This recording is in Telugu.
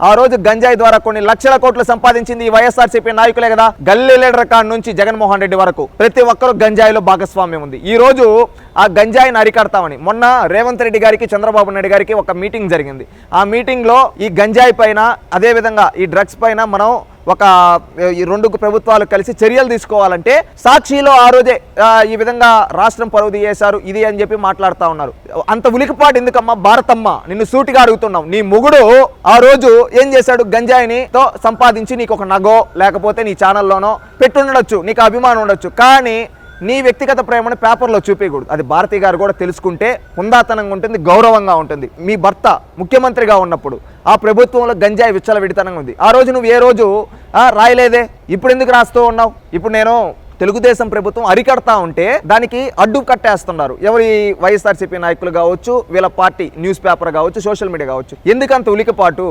ఆ రోజు గంజాయి ద్వారా కొన్ని లక్షల కోట్లు సంపాదించింది ఈ వైఎస్ఆర్సీపీ నాయకులే కదా. గల్లీ లీడర్ కాడ నుంచి జగన్మోహన్ రెడ్డి వరకు ప్రతి ఒక్కరు గంజాయిలో భాగస్వామ్యం ఉంది. ఈ రోజు ఆ గంజాయిని అరికడతామని మొన్న రేవంత్ రెడ్డి గారికి చంద్రబాబు నాయుడు గారికి ఒక మీటింగ్ జరిగింది. ఆ మీటింగ్ లో ఈ గంజాయి పైన అదేవిధంగా ఈ డ్రగ్స్ పైన మనం ఒక ఈ రెండు ప్రభుత్వాలు కలిసి చర్యలు తీసుకోవాలంటే సాక్షిలో ఆ రోజే ఈ విధంగా రాష్ట్రం పరువు తీయేశారు ఇది అని చెప్పి మాట్లాడుతూ ఉన్నారు. అంత ఉలికిపాటు ఎందుకమ్మా భారతమ్మ, నిన్ను సూటిగా అడుగుతున్నాం. నీ మొగుడు ఆ రోజు ఏం చేశాడు? గంజాయిని తో సంపాదించి నీకు ఒక నగో లేకపోతే నీ ఛానల్లోనో పెట్టుండొచ్చు, నీకు అభిమానం ఉండొచ్చు, కానీ నీ వ్యక్తిగత ప్రేమను పేపర్లో చూపించకూడదు. అది భారతి గారు కూడా తెలుసుకుంటే హుందాతనంగా ఉంటుంది, గౌరవంగా ఉంటుంది. మీ భర్త ముఖ్యమంత్రిగా ఉన్నప్పుడు ఆ ప్రభుత్వంలో గంజాయి విచ్చలవిడితనంగా ఉంది. ఆ రోజు నువ్వు ఏ రోజు రాయలేదే, ఇప్పుడు ఎందుకు రాస్తూ ఉన్నావు? ఇప్పుడు నేను తెలుగుదేశం ప్రభుత్వం అరికడతా ఉంటే దానికి అడ్డు కట్టేస్తున్నారు ఎవరి వైఎస్ఆర్సీపీ నాయకులు కావచ్చు, వీళ్ళ పార్టీ న్యూస్ పేపర్ కావచ్చు, సోషల్ మీడియా కావచ్చు. ఎందుకంత ఉలికిపాటు?